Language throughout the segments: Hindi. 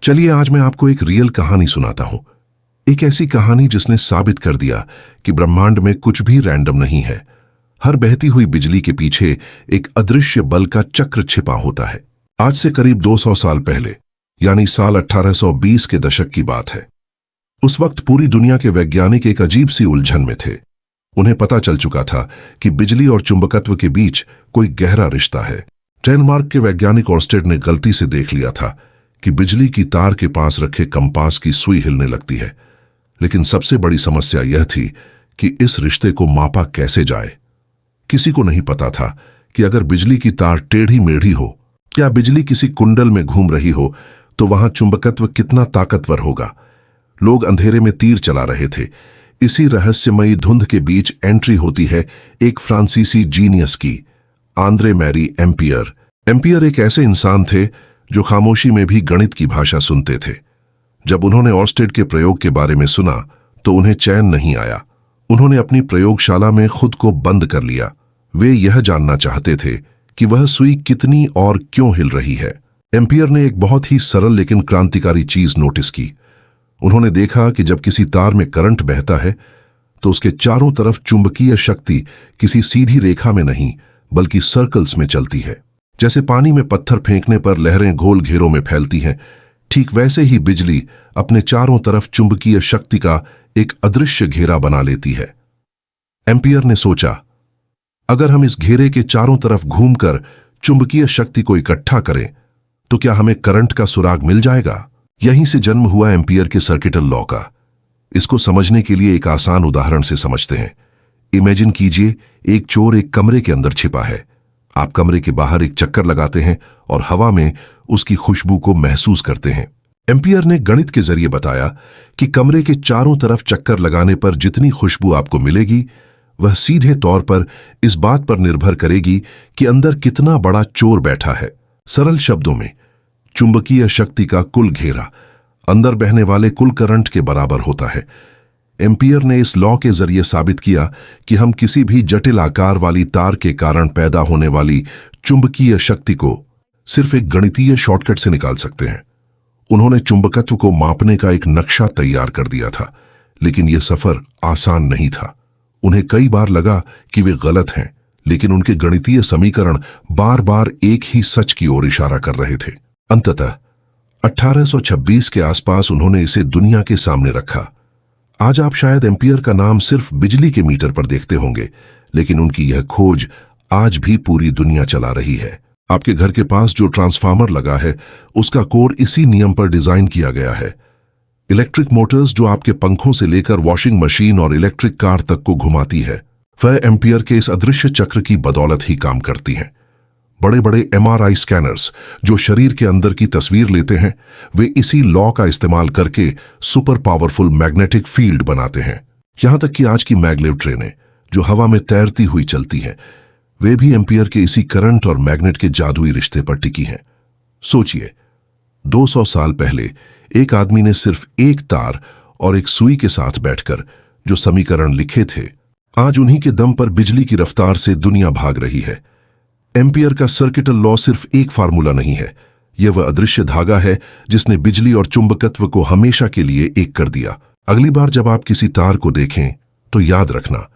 चलिए आज मैं आपको एक रियल कहानी सुनाता हूं। एक ऐसी कहानी जिसने साबित कर दिया कि ब्रह्मांड में कुछ भी रैंडम नहीं है। हर बहती हुई बिजली के पीछे एक अदृश्य बल का चक्र छिपा होता है। आज से करीब 200 साल पहले, यानी साल 1820 के दशक की बात है। उस वक्त पूरी दुनिया के वैज्ञानिक एक अजीब सी उलझन में थे। उन्हें पता चल चुका था कि बिजली और चुंबकत्व के बीच कोई गहरा रिश्ता है। डेनमार्क के वैज्ञानिक ऑर्स्टेड ने गलती से देख लिया था कि बिजली की तार के पास रखे कंपास की सुई हिलने लगती है, लेकिन सबसे बड़ी समस्या यह थी कि इस रिश्ते को मापा कैसे जाए। किसी को नहीं पता था कि अगर बिजली की तार टेढ़ी मेढ़ी हो या बिजली किसी कुंडल में घूम रही हो तो वहां चुंबकत्व कितना ताकतवर होगा। लोग अंधेरे में तीर चला रहे थे। इसी रहस्यमयी धुंध के बीच एंट्री होती है एक फ्रांसीसी जीनियस की, आंद्रे मैरी एम्पियर। एम्पियर एक ऐसे इंसान थे जो खामोशी में भी गणित की भाषा सुनते थे। जब उन्होंने ऑर्स्टेड के प्रयोग के बारे में सुना तो उन्हें चैन नहीं आया। उन्होंने अपनी प्रयोगशाला में खुद को बंद कर लिया। वे यह जानना चाहते थे कि वह सुई कितनी और क्यों हिल रही है। एम्पियर ने एक बहुत ही सरल लेकिन क्रांतिकारी चीज नोटिस की। उन्होंने देखा कि जब किसी तार में करंट बहता है तो उसके चारों तरफ चुंबकीय शक्ति किसी सीधी रेखा में नहीं बल्कि सर्कल्स में चलती है। जैसे पानी में पत्थर फेंकने पर लहरें गोल घेरों में फैलती हैं, ठीक वैसे ही बिजली अपने चारों तरफ चुंबकीय शक्ति का एक अदृश्य घेरा बना लेती है। एम्पियर ने सोचा, अगर हम इस घेरे के चारों तरफ घूमकर चुंबकीय शक्ति को इकट्ठा करें तो क्या हमें करंट का सुराग मिल जाएगा। यहीं से जन्म हुआ एम्पियर के सर्किटल लॉ का। इसको समझने के लिए एक आसान उदाहरण से समझते हैं। इमेजिन कीजिए, एक चोर एक कमरे के अंदर छिपा है। आप कमरे के बाहर एक चक्कर लगाते हैं और हवा में उसकी खुशबू को महसूस करते हैं। एम्पियर ने गणित के जरिए बताया कि कमरे के चारों तरफ चक्कर लगाने पर जितनी खुशबू आपको मिलेगी वह सीधे तौर पर इस बात पर निर्भर करेगी कि अंदर कितना बड़ा चोर बैठा है। सरल शब्दों में, चुंबकीय शक्ति का कुल घेरा अंदर बहने वाले कुल करंट के बराबर होता है। एम्पियर ने इस लॉ के जरिए साबित किया कि हम किसी भी जटिल आकार वाली तार के कारण पैदा होने वाली चुंबकीय शक्ति को सिर्फ एक गणितीय शॉर्टकट से निकाल सकते हैं। उन्होंने चुंबकत्व को मापने का एक नक्शा तैयार कर दिया था, लेकिन यह सफर आसान नहीं था। उन्हें कई बार लगा कि वे गलत हैं, लेकिन उनके गणितीय समीकरण बार बार एक ही सच की ओर इशारा कर रहे थे। अंततः 1826 के आसपास उन्होंने इसे दुनिया के सामने रखा। आज आप शायद एम्पियर का नाम सिर्फ बिजली के मीटर पर देखते होंगे, लेकिन उनकी यह खोज आज भी पूरी दुनिया चला रही है। आपके घर के पास जो ट्रांसफार्मर लगा है उसका कोर इसी नियम पर डिजाइन किया गया है। इलेक्ट्रिक मोटर्स जो आपके पंखों से लेकर वॉशिंग मशीन और इलेक्ट्रिक कार तक को घुमाती है, वह एम्पियर के इस अदृश्य चक्र की बदौलत ही काम करती हैं। बड़े बड़े MRI स्कैनर्स जो शरीर के अंदर की तस्वीर लेते हैं, वे इसी लॉ का इस्तेमाल करके सुपर पावरफुल मैग्नेटिक फील्ड बनाते हैं। यहां तक कि आज की मैगलेव ट्रेनें जो हवा में तैरती हुई चलती हैं, वे भी एम्पियर के इसी करंट और मैग्नेट के जादुई रिश्ते पर टिकी हैं। सोचिए, 200 साल पहले एक आदमी ने सिर्फ एक तार और एक सुई के साथ बैठकर जो समीकरण लिखे थे, आज उन्हीं के दम पर बिजली की रफ्तार से दुनिया भाग रही है। एम्पियर का सर्किटल लॉ सिर्फ एक फार्मूला नहीं है, यह वह अदृश्य धागा है जिसने बिजली और चुंबकत्व को हमेशा के लिए एक कर दिया। अगली बार जब आप किसी तार को देखें तो याद रखना,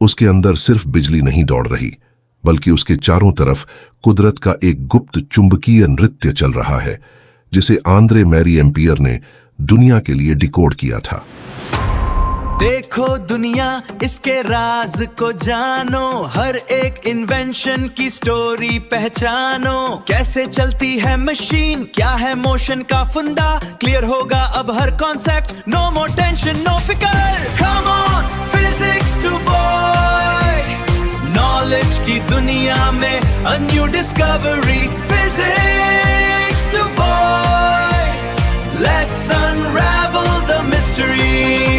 उसके अंदर सिर्फ बिजली नहीं दौड़ रही, बल्कि उसके चारों तरफ कुदरत का एक गुप्त चुंबकीय नृत्य चल रहा है, जिसे आंद्रे मैरी एम्पियर ने दुनिया के लिए डिकोड किया था। देखो दुनिया, इसके राज को जानो, हर एक इन्वेंशन की स्टोरी पहचानो। कैसे चलती है मशीन, क्या है मोशन का फंडा, क्लियर होगा अब हर concept. No more tension, no फिकर, come on physics to boy. Knowledge की दुनिया में a new discovery, physics to boy. Let's unravel the mystery.